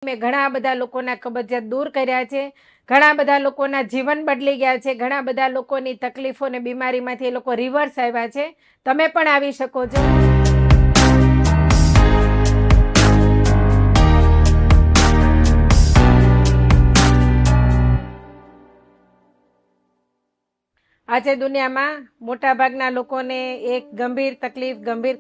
મેં ઘણા બધા લોકોના કબજિયાત દૂર કર્યા છે, ઘણા બધા લોકોના જીવન બદલી ગયા છે, ઘણા બધા લોકોની તકલીફો અને બીમારીમાંથી એ લોકો રિવર્સ આવ્યા છે. તમે પણ આવી શકો છો. આજે દુનિયામાં મોટાભાગના લોકોને એક ગંભીર તકલીફ, ગંભીર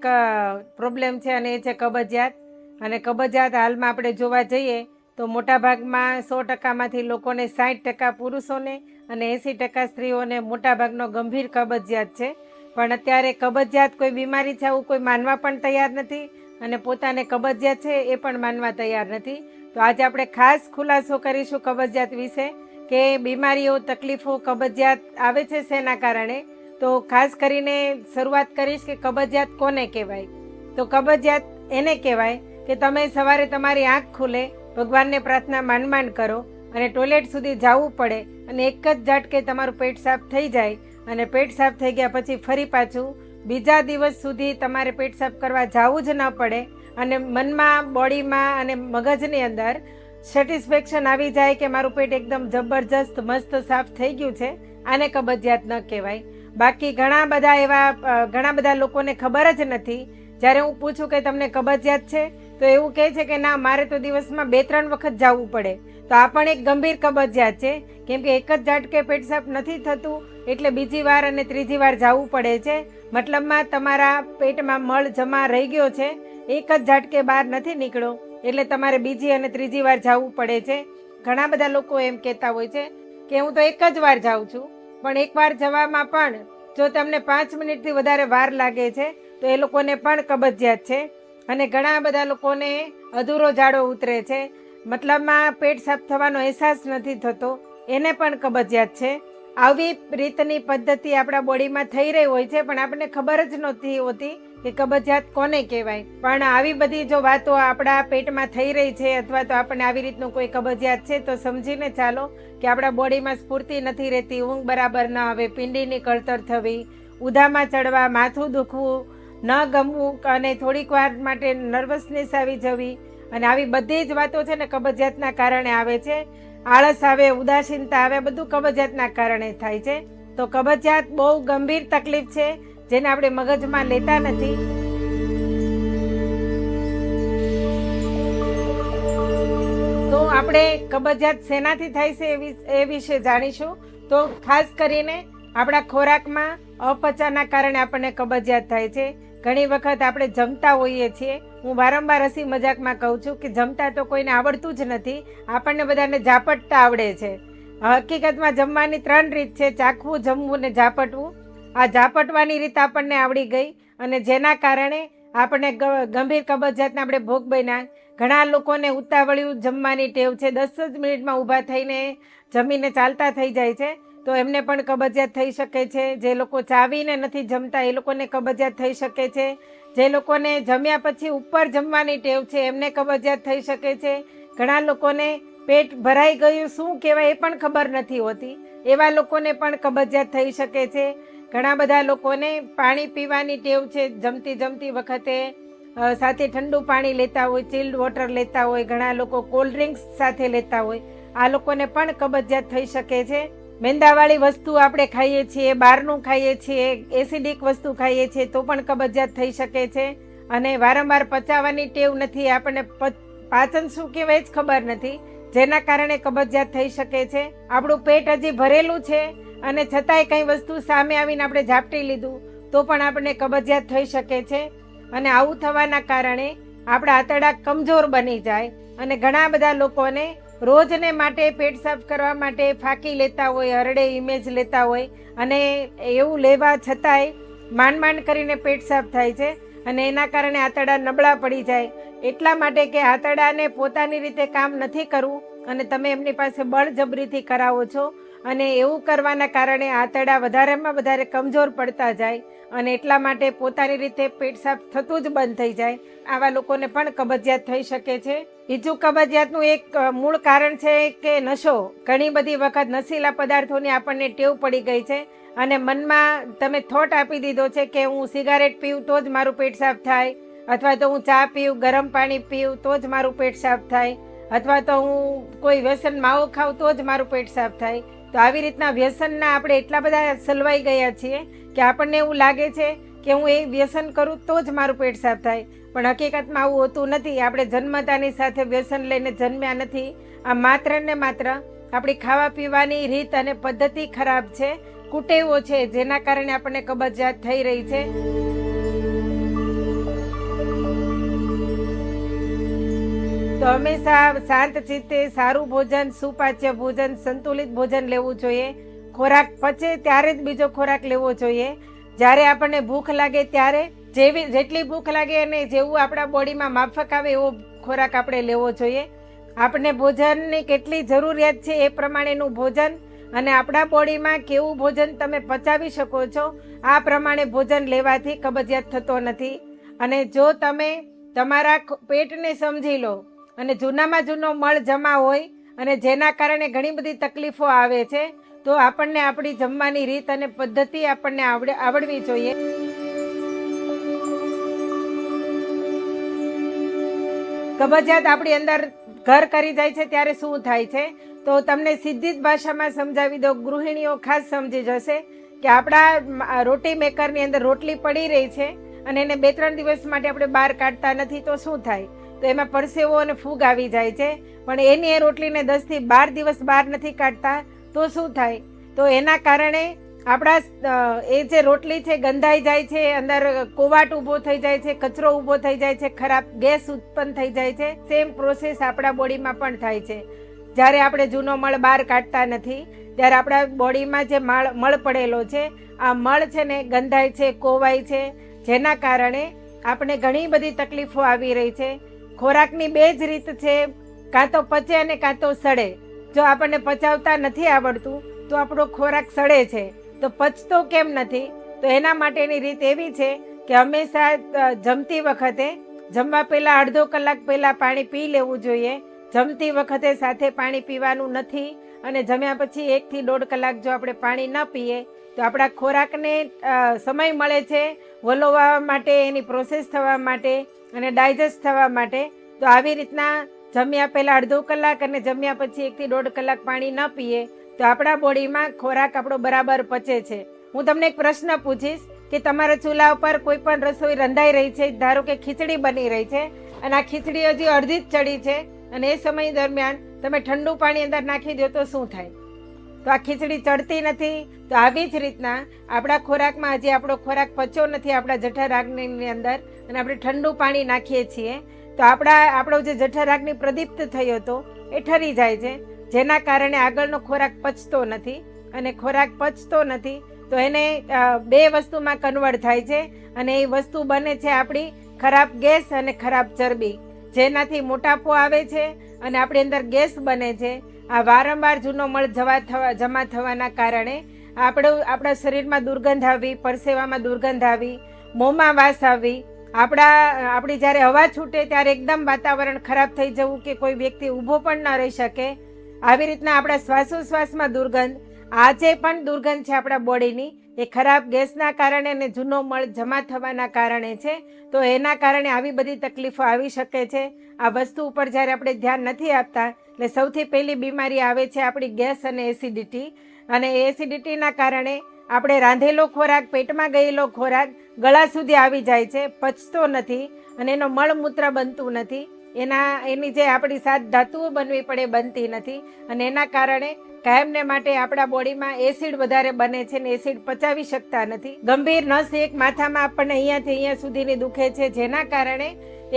પ્રોબ્લેમ છે અને એ છે કબજિયાત. અને કબજિયાત હાલમાં આપણે જોવા જઈએ તો મોટાભાગમાં 100%માંથી લોકોને 60% પુરુષોને અને 80% સ્ત્રીઓને મોટાભાગનો ગંભીર કબજિયાત છે. પણ અત્યારે કબજિયાત કોઈ બીમારી છે એવું કોઈ માનવા પણ તૈયાર નથી અને પોતાને કબજિયાત છે એ પણ માનવા તૈયાર નથી. તો આજે આપણે ખાસ ખુલાસો કરીશું કબજિયાત વિશે કે બીમારીઓ, તકલીફો, કબજિયાત આવે છે શેના કારણે. તો ખાસ કરીને શરૂઆત કરીશ કે કબજિયાત કોને કહેવાય. તો કબજિયાત એને કહેવાય કે તમે સવારે તમારી આંખ ખુલે, ભગવાનને પ્રાર્થના માંડ કરો અને ટોયલેટ સુધી જવું પડે અને એક જ ઝાટકે તમારું પેટ સાફ થઈ જાય અને પેટ સાફ થઈ ગયા પછી ફરી પાછું બીજા દિવસ સુધી તમારે પેટ સાફ કરવા જવું જ ન પડે અને મનમાં, બોડીમાં અને મગજની અંદર સેટિસ્ફેક્શન આવી જાય કે મારું પેટ એકદમ જબરજસ્ત મસ્ત સાફ થઈ ગયું છે, આને કબજિયાત ન કહેવાય. બાકી ઘણા બધા લોકોને ખબર જ નથી. જ્યારે હું પૂછું કે તમને કબજિયાત છે તો એવું કહે છે કે ના, મારે તો દિવસમાં 2-3 વખત જવું પડે. તો આ પણ એક ગંભીર કબજિયાત છે, કેમ કે એક જ ઝાટકે પેટ સાફ નથી થતું એટલે બીજી વાર અને ત્રીજી વાર જવું પડે છે. મતલબમાં તમારા પેટમાં મળ જમા રહી ગયો છે, એક જ ઝાટકે બહાર નથી નીકળ્યો એટલે તમારે બીજી અને ત્રીજી વાર જવું પડે છે. ઘણા બધા લોકો એમ કહેતા હોય છે કે હું તો એક જ વાર જાઉં છું, પણ એક વાર જવામાં પણ જો તમને 5 મિનિટથી વધારે વાર લાગે છે તો એ લોકોને પણ કબજિયાત છે. અને ઘણા બધા લોકોને અધૂરો ઝાડો ઉતરે છે, મતલબમાં પેટ સાફ થવાનો અહેસાસ નથી થતો, એને પણ કબજિયાત છે. આવી રીતની પદ્ધતિ આપણા બોડીમાં થઈ રહી હોય છે પણ આપણને ખબર જ નહોતી હોતી કે કબજિયાત કોને કહેવાય. પણ આવી બધી જો વાતો આપણા પેટમાં થઈ રહી છે અથવા તો આપણને આવી રીતનું કોઈ કબજિયાત છે તો સમજીને ચાલો કે આપણા બોડીમાં સ્ફૂર્તિ નથી રહેતી, ઊંઘ બરાબર ન આવે, પિંડીની કળતર થવી, ઉધામાં ચડવા, માથું દુખવું, ન ગમવું અને થોડીક વાર માટે નર્વસનેસ આવી જવી અને આવી બધી જ વાતો છે ને કબજિયાતના કારણે આવે છે. આળસ આવે, ઉદાસીનતા આવે, બધું કબજિયાતના કારણે થાય છે. તો કબજિયાત બહુ ગંભીર તકલીફ છે જેને આપણે મગજમાં લેતા નથી. તો આપણે કબજિયાત શેનાથી થાય છે એ વિશે જાણીશું. તો ખાસ કરીને આપણા ખોરાકમાં અપચાના કારણે આપણને કબજિયાત થાય છે. ઘણી વખત આપણે જમતા હોઈએ છીએ, હું વારંવાર હસી મજાકમાં કહું છું કે જમતા તો કોઈને આવડતું જ નથી, આપણને બધાને ઝાપટતા આવડે છે. હકીકતમાં જમવાની 3 રીત છે: ચાખવું, જમવું ને ઝાપટવું. આ ઝાપટવાની રીત આપણને આવડી ગઈ અને જેના કારણે આપણને ગંભીર કબજિયાતના આપણે ભોગ બન્યા. ઘણા લોકોને ઉતાવળિયું જમવાની ટેવ છે, 10 જ મિનિટમાં ઊભા થઈને જમીને ચાલતા થઈ જાય છે, તો એમને પણ કબજિયાત થઈ શકે છે. જે લોકો ચાવીને નથી જમતા એ લોકોને કબજિયાત થઈ શકે છે. જે લોકોને જમ્યા પછી ઉપર જમવાની ટેવ છે એમને કબજિયાત થઈ શકે છે. ઘણા લોકોને પેટ ભરાઈ ગયું શું કહેવાય એ પણ ખબર નથી હોતી, એવા લોકોને પણ કબજિયાત થઈ શકે છે. ઘણા બધા લોકોને પાણી પીવાની ટેવ છે, જમતી વખતે સાથે ઠંડુ પાણી લેતા હોય, ચિલ્ડ વોટર લેતા હોય, ઘણા લોકો કોલ્ડ ડ્રિંક્સ સાથે લેતા હોય, આ લોકોને પણ કબજિયાત થઈ શકે છે. મેંદાવાળી વસ્તુ આપણે ખાઈએ છીએ, બહારનું ખાઈએ છીએ, એસિડિક વસ્તુ ખાઈએ છીએ તો પણ કબજિયાત થઈ શકે છે. અને વારંવાર પચાવવાની ટેવ નથી, આપણને પાચન શું કહેવાય જ ખબર નથી, જેના કારણે કબજિયાત થઈ શકે છે. આપણું પેટ હજી ભરેલું છે અને છતાંય કંઈ વસ્તુ સામે આવીને આપણે ઝાપટી લીધું તો પણ આપણને કબજિયાત થઈ શકે છે. અને આવું થવાના કારણે આપણા આંતરડા કમજોર બની જાય અને ઘણા બધા લોકોને રોજને માટે પેટ સાફ કરવા માટે ફાંકી લેતા હોય, હરડે ઇમેજ લેતા હોય અને એવું લેવા છતાંય માંડ કરીને પેટ સાફ થાય છે અને એના કારણે આંતરડા નબળા પડી જાય. એટલા માટે કે આંતરડાને પોતાની રીતે કામ નથી કરવું અને તમે એમની પાસે બળજબરીથી કરાવો છો અને એવું કરવાના કારણે આંતરડા વધારેમાં વધારે કમજોર પડતા જાય અને એટલા માટે પોતાની રીતે પેટ સાફ થતું જ બંધ થઈ જાય. આવા લોકોને પણ કબજિયાત થઈ શકે છે. બીજું કબજિયાતનું એક મૂળ કારણ છે કે નશો. ઘણી બધી વખત નશીલા પદાર્થોની આપણને ટેવ પડી ગઈ છે અને મનમાં તમે થોટ આપી દીધો છે કે હું સિગારેટ પીવું તો જ મારું પેટ સાફ થાય, અથવા તો હું ચા પીવું, ગરમ પાણી પીવું તો જ મારું પેટ સાફ થાય, અથવા તો હું કોઈ વ્યસન માવો ખાઉં તો જ મારું પેટ સાફ થાય. તો આવી રીતના વ્યસનના આપણે એટલા બધા સલવાઈ ગયા છીએ કે આપણને એવું લાગે છે કે હું એ વ્યસન કરું તો જ મારું પેટ સાફ થાય, પણ હકીકતમાં આવું હોતું નથી. આપણે જન્મતાની સાથે વ્યસન લઈને જન્મ્યા નથી. આ માત્ર ને માત્ર આપણી ખાવા પીવાની રીત અને પદ્ધતિ ખરાબ છે, કુટેવો છે, જેના કારણે આપણને કબજિયાત થઈ રહી છે. તો હંમેશા શાંત ચિત્તે સારું ભોજન, સુપાચ્ય ભોજન, સંતુલિત ભોજન લેવું જોઈએ. ખોરાક પચે ત્યારે જ બીજો ખોરાક લેવો જોઈએ. જ્યારે આપણને ભૂખ લાગે ત્યારે જેટલી ભૂખ લાગે અને જેવું આપણા બોડીમાં માફક આવે એવો ખોરાક આપણે લેવો જોઈએ. આપણને ભોજનની કેટલી જરૂરિયાત છે એ પ્રમાણેનું ભોજન અને આપણા બોડીમાં કેવું ભોજન તમે પચાવી શકો છો આ પ્રમાણે ભોજન લેવાથી કબજિયાત થતો નથી. અને જો તમે તમારા પેટને સમજી લો અને જૂનામાં જૂનો મળ જમા હોય અને જેના કારણે ઘણી બધી તકલીફો આવે છે, તો આપણને આપણી જમવાની રીત અને પદ્ધતિ આપણને આવડવી જોઈએ. કબજિયાત આપણી અંદર ઘર કરી જાય છે ત્યારે શું થાય છે તો તમને સીધી જ ભાષામાં સમજાવી દો. ગૃહિણીઓ ખાસ સમજી જશે કે આપણા રોટી મેકરની અંદર રોટલી પડી રહી છે અને એને 2-3 દિવસ માટે આપણે બહાર કાઢતા નથી તો શું થાય? તો એમાં પરસેવો અને ફૂગ આવી જાય છે. પણ એની એ રોટલીને 10 થી 12 દિવસ બહાર નથી કાઢતા તો શું થાય? તો એના કારણે આપણા એ જે રોટલી છે ગંધાઈ જાય છે, અંદર કોવાટ ઊભો થઈ જાય છે, કચરો ઊભો થઈ જાય છે, ખરાબ ગેસ ઉત્પન્ન થઈ જાય છે. સેમ પ્રોસેસ આપણા બોડીમાં પણ થાય છે. જ્યારે આપણે જૂનો મળ બહાર કાઢતા નથી ત્યારે આપણા બોડીમાં જે મળ પડેલો છે આ મળ છે ને ગંધાય છે, કોવાય છે, જેના કારણે આપણે ઘણી બધી તકલીફો આવી રહી છે. ખોરાકની 2 જ રીત છે, કાં તો પચે અને કાં તો સડે. જો આપણને પચાવતા નથી આવડતું તો આપણો ખોરાક સડે છે, તો પચતો કેમ નથી? તો એના માટેની રીત એવી છે કે હંમેશા જમતી વખતે જમવા પહેલાં અડધો કલાક પહેલાં પાણી પી લેવું જોઈએ. જમતી વખતે સાથે પાણી પીવાનું નથી અને જમ્યા પછી 1 થી 1.5 કલાક જો આપણે પાણી ન પીએ તો આપણા ખોરાકને સમય મળે છે વલોવા માટે, એની પ્રોસેસ થવા માટે અને ડાયજેસ્ટ થવા માટે. તો આવી રીતના જમ્યા પહેલાં અડધો કલાક અને જમ્યા પછી 1 થી 1.5 કલાક પાણી ન પીએ તો આપણા બોડીમાં ખોરાક આપણો બરાબર પચે છે. હું તમને એક પ્રશ્ન પૂછીશ કે તમારા ચૂલા ઉપર કોઈ પણ રસોઈ રંધાઈ રહી છે, ધારો કે ખીચડી બની રહી છે અને આ ખીચડી હજી અડધી જ ચડી છે અને એ સમય દરમિયાન તમે ઠંડુ પાણી અંદર નાખી દો તો શું થાય? તો આ ખીચડી ચડતી નથી. તો આવી જ રીતના આપણા ખોરાકમાં હજી આપણો ખોરાક પચ્યો નથી આપણા જઠરાગ્નિની અંદર અને આપણે ઠંડુ પાણી નાખીએ છીએ તો આપણો જે જઠરાગ્નિ પ્રદીપ્ત થયો હતો એ ઠરી જાય છે, જેના કારણે આગળનો ખોરાક પચતો નથી. અને ખોરાક પચતો નથી તો એને 2 વસ્તુમાં કન્વર્ટ થાય છે અને એ વસ્તુ બને છે આપણી ખરાબ ગેસ અને ખરાબ ચરબી, જેનાથી મોટાપો આવે છે અને આપણી અંદર ગેસ બને છે. આ વારંવાર જૂનો મળ જમા થવાના કારણે આપણા શરીરમાં દુર્ગંધ આવી, પરસેવામાં દુર્ગંધ આવી, મોંમાં વાસ આવી, આપણી જ્યારે હવા છૂટે ત્યારે એકદમ વાતાવરણ ખરાબ થઈ જવું કે કોઈ વ્યક્તિ ઊભો પણ ન રહી શકે. આવી રીતના આપણા શ્વાસોશ્વાસમાં દુર્ગંધ, આજે પણ દુર્ગંધ છે આપણા બોડીની, એ ખરાબ ગેસના કારણે અને જૂનો મળ જમા થવાના કારણે છે. તો એના કારણે આવી બધી તકલીફો આવી શકે છે. આ વસ્તુ ઉપર જ્યારે આપણે ધ્યાન નથી આપતા એટલે સૌથી પહેલી બીમારી આવે છે આપણી ગેસ અને એસિડિટી. અને એસિડિટીના કારણે આપણે રાંધેલો ખોરાક, પેટમાં ગયેલો ખોરાક ગળા સુધી આવી જાય છે, પચતો નથી અને એનો મળમૂત્ર બનતું નથી. એની જે આપણી 7 ધાતુઓ બનવી પડે બનતી નથી અને એના કારણે કાયમને માટે આપણા બોડીમાં એસિડ વધારે બને છે ને એસિડ પચાવી શકતા નથી. ગંભીર નસ એક માથામાં આપણને અહીંયાથી અહીંયા સુધીની દુખે છે, જેના કારણે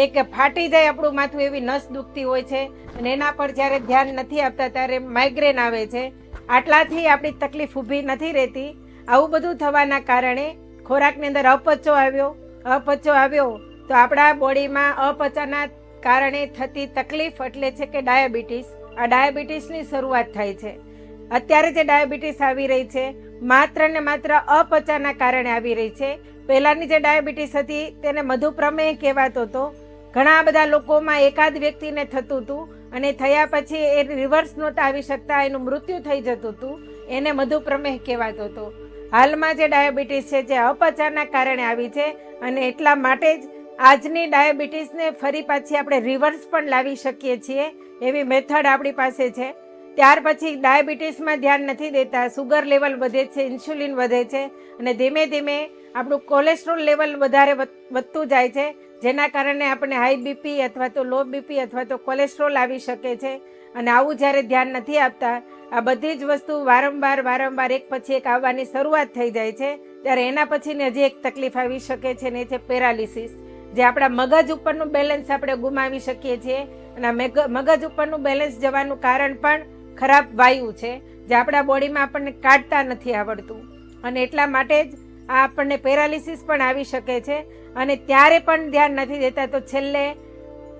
એક ફાટી જાય આપણું માથું એવી નસ દુખતી હોય છે અને એના પર જ્યારે ધ્યાન નથી આપતા ત્યારે માઇગ્રેન આવે છે. આટલાથી આપણી તકલીફ ઊભી નથી રહેતી. આવું બધું થવાના કારણે ખોરાકની અંદર અપચો આવ્યો તો આપણા બોડીમાં અપચાના કારણે થતી તકલીફ એટલે છે કે ડાયાબિટીસ. આ ડાયાબિટીસની શરૂઆત થાય છે. અત્યારે જે ડાયાબિટીસ આવી રહી છે માત્ર ને માત્ર અપચાના કારણે આવી રહી છે. પહેલાની જે ડાયાબિટીસ હતી તેને મધુપ્રમેહ કહેવાતો હતો. ઘણા બધા લોકોમાં એકાદ વ્યક્તિને થતું હતું અને થયા પછી એ રિવર્સ નહોતા આવી શકતા, એનું મૃત્યુ થઈ જતું હતું, એને મધુપ્રમેહ કહેવાતો હતો. હાલમાં જે ડાયાબિટીસ છે જે અપચાના કારણે આવી છે અને એટલા માટે જ આજની ડાયાબિટીસને ફરી પાછી આપણે રિવર્સ પણ લાવી શકીએ છીએ. એવી મેથડ આપણી પાસે છે. ત્યાર પછી ડાયાબિટીસમાં ધ્યાન નથી દેતા, સુગર લેવલ વધે છે, ઇન્સ્યુલિન વધે છે અને ધીમે ધીમે આપણું કોલેસ્ટ્રોલ લેવલ વધારે વધતું જાય છે, જેના કારણે આપણે હાઈ બીપી અથવા તો લો બીપી અથવા તો કોલેસ્ટ્રોલ આવી શકે છે. અને આવું જ્યારે ધ્યાન નથી આપતા, આ બધી જ વસ્તુ વારંવાર એક પછી એક આવવાની શરૂઆત થઈ જાય છે, ત્યારે એના પછીની હજી એક તકલીફ આવી શકે છે ને એ છે પેરાલિસિસ, જે આપણા મગજ ઉપરનું બેલેન્સ આપણે ગુમાવી શકીએ છીએ. અને મગજ ઉપરનું બેલેન્સ જવાનું કારણ પણ ખરાબ વાયુ છે, જે આપણા બોડીમાં આપણને કાઢતા નથી આવડતું, અને એટલા માટે જ આ આપણને પેરાલિસિસ પણ આવી શકે છે. અને ત્યારે પણ ધ્યાન નથી દેતા તો છેલ્લે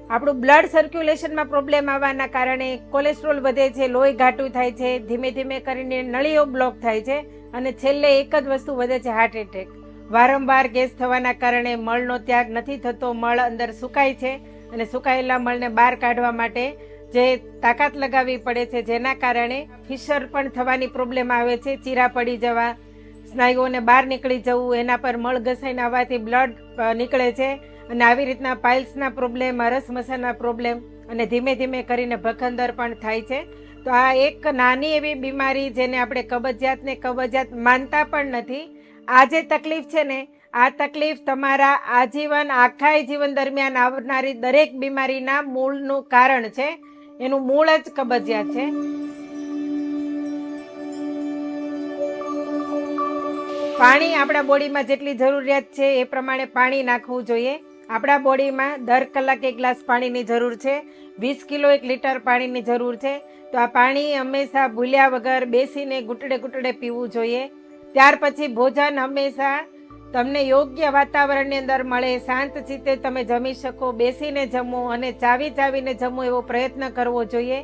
આપણું બ્લડ સર્ક્યુલેશનમાં પ્રોબ્લેમ આવવાના કારણે કોલેસ્ટ્રોલ વધે છે, લોહી ઘાટું થાય છે, ધીમે ધીમે કરીને નળીઓ બ્લોક થાય છે અને છેલ્લે એક જ વસ્તુ વધે છે, હાર્ટ એટેક. વારંવાર ગેસ થવાના કારણે મળનો ત્યાગ નથી થતો, મળ અંદર સુકાય છે અને સુકાયેલા મળને બહાર કાઢવા માટે જે તાકાત લગાવવી પડે છે, જેના કારણે ફિશર પણ થવાની પ્રોબ્લેમ આવે છે, ચીરા પડી જવા, સ્નાયુઓને બહાર નીકળી જવું, એના પર મળ ઘસાઈને આવવાથી બ્લડ નીકળે છે અને આવી રીતના પાઇલ્સના પ્રોબ્લેમ, અરસમસાના પ્રોબ્લેમ અને ધીમે ધીમે કરીને ભખંદર પણ થાય છે. તો આ એક નાની એવી બીમારી જેને આપણે કબજિયાત માનતા પણ નથી. આ જે તકલીફ છે ને, આ તકલીફ તમારા આજીવન આખા જીવન દરમિયાન આવનારી દરેક બીમારીના મૂળનું કારણ છે. એનું મૂળ જ કબજિયાત છે. પાણી આપણા બોડીમાં જેટલી જરૂરિયાત છે એ પ્રમાણે પાણી નાખવું જોઈએ. આપણા બોડીમાં દર કલાકે 1 ગ્લાસ પાણીની જરૂર છે, 20 કિલો 1 લીટર પાણીની જરૂર છે. તો આ પાણી હંમેશા ભૂલ્યા વગર બેસીને ઘૂંટડે પીવું જોઈએ. ત્યાર પછી ભોજન હંમેશા તમને યોગ્ય વાતાવરણની અંદર મળે, શાંત ચિત્તે તમે જમી શકો, બેસીને જમો અને ચાવીને જમો એવો પ્રયત્ન કરવો જોઈએ.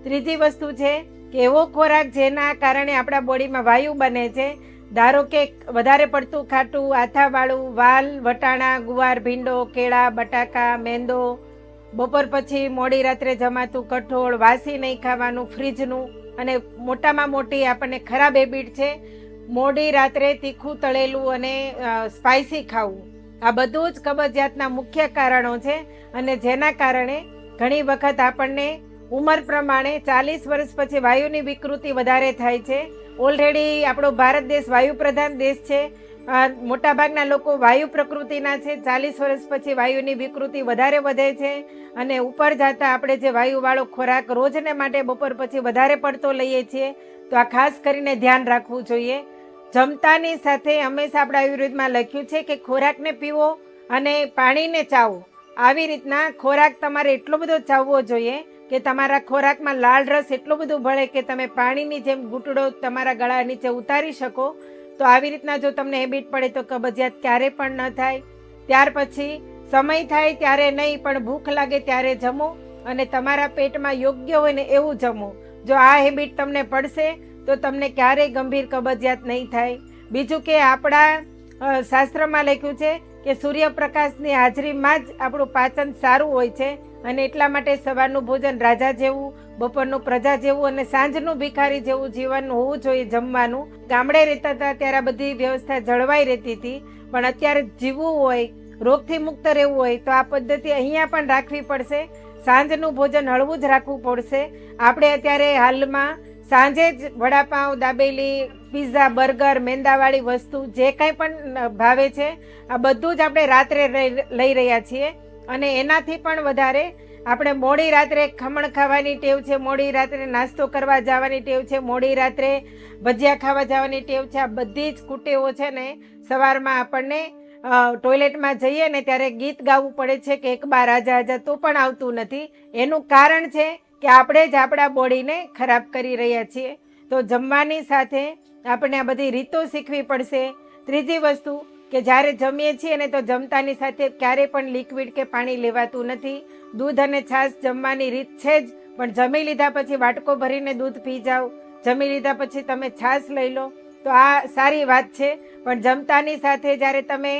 ત્રીજી વસ્તુ છે કે એવો ખોરાક જેના કારણે આપણા બોડીમાં વાયુ બને છે. ધારો કે વધારે પડતું ખાટું, આથાવાળું, વાલ, વટાણા, ગુવાર, ભીંડો, કેળા, બટાકા, મેંદો, બપોર પછી મોડી રાત્રે જમાતું કઠોળ, વાસી નહીં ખાવાનું, ફ્રીજનું. અને મોટામાં મોટી આપણને ખરાબ હેબિટ છે મોડી રાત્રે તીખું તળેલું અને સ્પાઇસી ખાવું. આ બધું જ કબજિયાતના મુખ્ય કારણો છે અને જેના કારણે ઘણી વખત આપણને ઉંમર પ્રમાણે 40 વર્ષ પછી વાયુની વિકૃતિ વધારે થાય છે. ઓલરેડી આપણો ભારત દેશ વાયુ પ્રધાન દેશ છે. મોટાભાગના લોકો વાયુ પ્રકૃતિના છે. 40 વર્ષ પછી વાયુની વિકૃતિ વધારે વધે છે અને ઉપર જતા આપણે જે વાયુવાળો ખોરાક રોજને માટે બપોર પછી વધારે પડતો લઈએ છીએ. તો આ ખાસ કરીને ધ્યાન રાખવું જોઈએ. જમતાની સાથે હંમેશા આપણા આયુર્વેદમાં લખ્યું છે કે ખોરાકને પીવો અને પાણીને ચાવો. આવી રીતના ખોરાક તમારે એટલો બધો ચાવવો જોઈએ કે તમારા ખોરાકમાં લાળ રસ એટલો બધો ભળે કે તમે પાણીની જેમ ઘૂંટડો તમારા ગળા નીચે ઉતારી શકો. તો આવી રીતના જો તમને હેબિટ પડે તો કબજિયાત ક્યારે પણ ન થાય. ત્યાર પછી સમય થાય ત્યારે નહીં, પણ ભૂખ લાગે ત્યારે જમો અને તમારા પેટમાં યોગ્ય હોય ને એવું જમો. જો આ હેબિટ તમને પડશે તો તમને ક્યારેય ગંભીર કબજિયાત નહીં થાય. બીજું કે આપણા શાસ્ત્રમાં લખ્યું છે કે સૂર્યપ્રકાશની હાજરીમાં જ આપણું પાચન સારું હોય છે અને એટલા માટે સવારનું ભોજન રાજા જેવું, બપોરનું પ્રજા જેવું અને સાંજનું ભિખારી જેવું જીવન હોવું જોઈએ જમવાનું. ગામડે રહેતા હતા ત્યારે આ બધી વ્યવસ્થા જળવાઈ રહેતી હતી, પણ અત્યારે જીવવું હોય, રોગથી મુક્ત રહેવું હોય તો આ પદ્ધતિ અહીંયા પણ રાખવી પડશે. સાંજનું ભોજન હળવું જ રાખવું પડશે. આપણે અત્યારે હાલમાં સાંજે જ વડાપાઉં, દાબેલી, પીઝા, બર્ગર, મેંદાવાળી વસ્તુ જે કંઈ પણ ભાવે છે આ બધું જ આપણે રાત્રે લઈ રહ્યા છીએ. અને એનાથી પણ વધારે આપણે મોડી રાત્રે ખમણ ખાવાની ટેવ છે, મોડી રાત્રે નાસ્તો કરવા જવાની ટેવ છે, મોડી રાત્રે ભજીયા ખાવા જવાની ટેવ છે. આ બધી જ કુટેવો છે ને સવારમાં આપણને ટોયલેટમાં જઈએ ને ત્યારે ગીત ગાવું પડે છે કે એક બાર આજા આજા, તો પણ આવતું નથી. એનું કારણ છે કે આપણે જ આપણા બોડીને ખરાબ કરી રહ્યા છીએ. તો જમવાની સાથે આપણે આ બધી રીતો શીખવી પડશે. ત્રીજી વસ્તુ કે જ્યારે જમીએ છીએ ને તો જમતાની સાથે ક્યારેય પણ લિક્વિડ કે પાણી લેવાતું નથી. દૂધ અને છાશ જમવાની રીત છે જ, પણ જમી લીધા પછી વાટકો ભરીને દૂધ પી જાઓ, જમી લીધા પછી તમે છાશ લઈ લો તો આ સારી વાત છે. પણ જમતાની સાથે જ્યારે તમે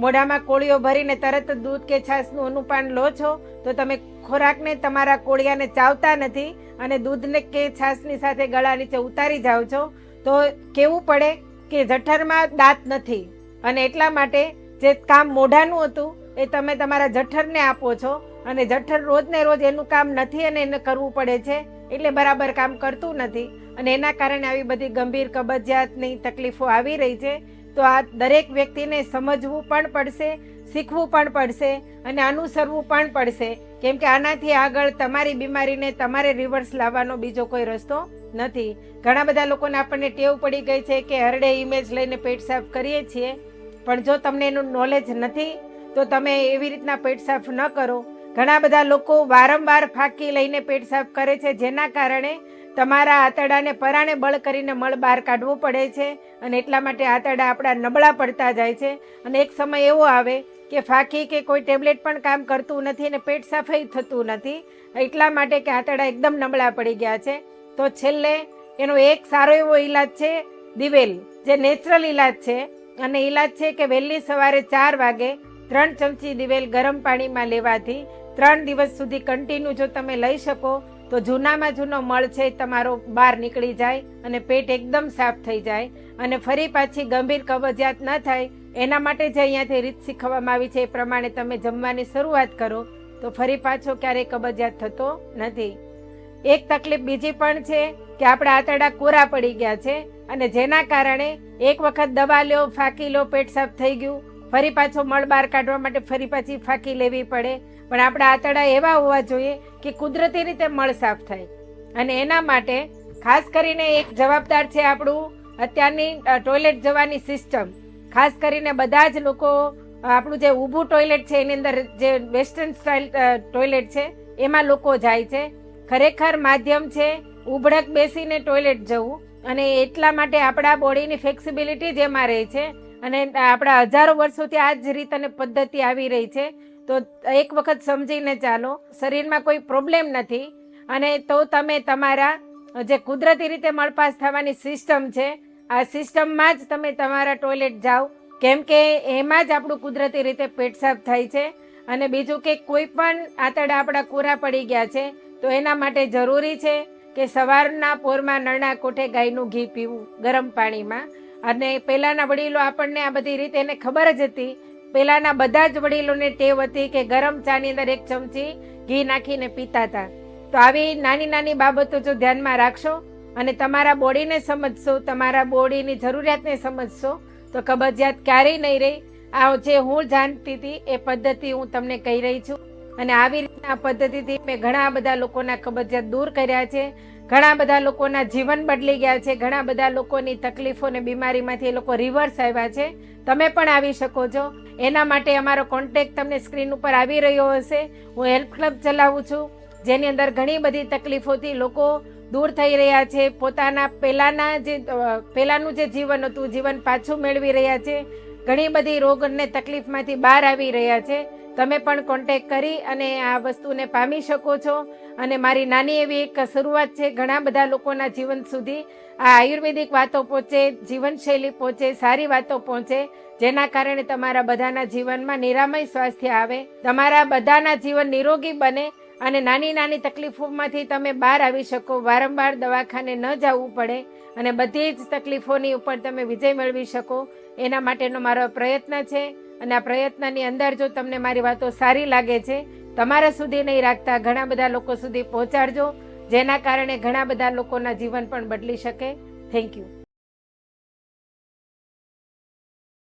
મોઢામાં કોળીઓ ભરીને તરત દૂધ કે છાશનું અનુપાન લો છો તો તમે ખોરાકને, તમારા કોળિયાને ચાવતા નથી અને દૂધને કે છાશની સાથે ગળા નીચે ઉતારી જાઓ છો. તો કેવું પડે કે જઠરમાં દાંત નથી અને એટલા માટે જે કામ મોઢાનું હતું એ તમે તમારા જઠરને આપો છો. અને જઠર રોજ ને રોજ એનું કામ નથી અને એને કરવું પડે છે, એટલે બરાબર કામ કરતું નથી અને એના કારણે આવી બધી ગંભીર કબજિયાતની તકલીફો આવી રહી છે. તો આ દરેક વ્યક્તિને સમજવું પણ પડશે, શીખવું પણ પડશે અને અનુસરવું પણ પડશે, કેમ કે આનાથી આગળ તમારી બીમારીને તમારે રિવર્સ લાવવાનો બીજો કોઈ રસ્તો નથી. ઘણા બધા લોકોને આપણને ટેવ પડી ગઈ છે કે હરડે ઇમેજ લઈને પેટ સાફ કરીએ છીએ, પણ જો તમને એનું નોલેજ નથી તો તમે એવી રીતના પેટ સાફ ન કરો. ઘણા બધા લોકો વારંવાર ફાંકી લઈને પેટ સાફ કરે છે, જેના કારણે તમારા આંતરડાને પરાણે બળ કરીને મળ બહાર કાઢવો પડે છે અને એટલા માટે આંતરડા આપણા નબળા પડતા જાય છે. અને એક સમય એવો આવે કે ફાંકી કે કોઈ ટેબ્લેટ પણ કામ કરતું નથી અને પેટ સાફ થતું નથી, એટલા માટે કે આંતરડા એકદમ નબળા પડી ગયા છે. તો છેલ્લે એનો એક સારો એવો ઈલાજ છે દિવેલ, જે નેચરલ ઈલાજ છે. અને ઈલાજ છે કે વહેલી સવારે 4 વાગે 3 ચમચી દિવેલ ગરમ પાણીમાં લેવાથી 3 દિવસ સુધી કન્ટિન્યુ જો તમે લઈ શકો તો જૂનામાં જૂનો મળ છે તમારો બહાર નીકળી જાય અને પેટ એકદમ સાફ થઈ જાય અને ફરી પાછી ગંભીર કબજિયાત ન થાય. એના માટે જ અહીંયાથી રીત શીખવવામાં આવી છે, એ પ્રમાણે તમે જમવાની શરૂઆત કરો તો ફરી પાછો ક્યારેય કબજિયાત થતો નથી. એક તકલીફ બીજી પણ છે કે આપણા આંતરડા કોરા પડી ગયા છે અને જેના કારણે એક વખત દવા લ્યો, ફાંકી લો, પેટ સાફ થઈ ગયું, ફરી પાછો મળ બહાર કાઢવા માટે ફરી પાછી ફાંકી લેવી પડે. પણ આપણા આંતરડા એવા હોવા જોઈએ કે કુદરતી રીતે મળ સાફ થાય અને એના માટે ખાસ કરીને એક જવાબદાર છે આપણું અત્યારની ટોયલેટ જવાની સિસ્ટમ. ખાસ કરીને બધા જ લોકો આપણું જે ઊભું ટોયલેટ છે એની અંદર જે વેસ્ટર્ન સ્ટાઇલ ટોયલેટ છે એમાં લોકો જાય છે. ખરેખર માધ્યમ છે ઉભડક બેસીને ટોયલેટ જવું અને એટલા માટે આપણા બોડીની ફ્લેક્સિબિલિટી જ એમાં રહે છે અને આપણા હજારો વર્ષોથી આ જ રીત અને પદ્ધતિ આવી રહી છે. તો એક વખત સમજીને ચાલો, શરીરમાં કોઈ પ્રોબ્લેમ નથી અને તો તમે તમારા જે કુદરતી રીતે મળપાસ થવાની સિસ્ટમ છે આ સિસ્ટમમાં જ તમે તમારા ટોયલેટ જાઓ, કેમ કે એમાં જ આપણું કુદરતી રીતે પેટ સાફ થાય છે. અને બીજું કે કોઈ પણ આંતરડા આપણા કોરા પડી ગયા છે તો એના માટે જરૂરી છે કે સવારના પોરમાં નરણા કોઠે ગાયનું ઘી પીવું ગરમ પાણીમાં. અને પહેલાંના વડીલો આપણને આ બધી રીતે એને ખબર જ હતી, પહેલાંના બધા જ વડીલોને ટેવ હતી કે ગરમ ચાની અંદર 1 ચમચી ઘી નાખીને પીતા હતા. તો આવી નાની નાની બાબતો જો ધ્યાનમાં રાખશો અને તમારા બોડીને સમજશો, તમારા બોડીની જરૂરિયાતને સમજશો તો કબજિયાત ક્યારેય નહીં રહે. આ જે હું જાણતી હતી એ પદ્ધતિ હું તમને કહી રહી છું અને આવી રીતના પદ્ધતિથી મેં ઘણા બધા લોકોના કબજિયાત દૂર કર્યા છે, ઘણા બધા લોકોના જીવન બદલી ગયા છે, ઘણા બધા લોકોની તકલીફો અને બીમારીમાંથી એ લોકો રિવર્સ આવ્યા છે. તમે પણ આવી શકો છો. એના માટે અમારો કોન્ટેક્ટ તમને સ્ક્રીન ઉપર આવી રહ્યો હશે. હું હેલ્પ ક્લબ ચલાવું છું, જેની અંદર ઘણી બધી તકલીફોથી લોકો દૂર થઈ રહ્યા છે, પોતાના પહેલાંનું જે જીવન હતું જીવન પાછું મેળવી રહ્યા છે, ઘણી બધી રોગ અને તકલીફમાંથી બહાર આવી રહ્યા છે. તમે પણ કોન્ટેક્ટ કરી અને આ વસ્તુને પામી શકો છો. અને મારી નાની એવી એક શરૂઆત છે, ઘણા બધા લોકોના જીવન સુધી આ આયુર્વેદિક વાતો પહોંચે, જીવનશૈલી પહોંચે, સારી વાતો પહોંચે, જેના કારણે તમારા બધાના જીવનમાં નિરામય સ્વાસ્થ્ય આવે, તમારા બધાના જીવન નિરોગી બને અને નાની નાની તકલીફોમાંથી તમે બહાર આવી શકો, વારંવાર દવાખાને ન જવું પડે અને બધી જ તકલીફોની ઉપર તમે વિજય મેળવી શકો. એના માટેનો મારો પ્રયત્ન છે અને આ પ્રયત્નની અંદર જો તમને મારી વાતો સારી લાગે છે, તમારા સુધી નહીં રાખતા ઘણા બધા લોકો સુધી પહોંચાડજો, જેના કારણે ઘણા બધા લોકોના જીવન પણ બદલી શકે. Thank you.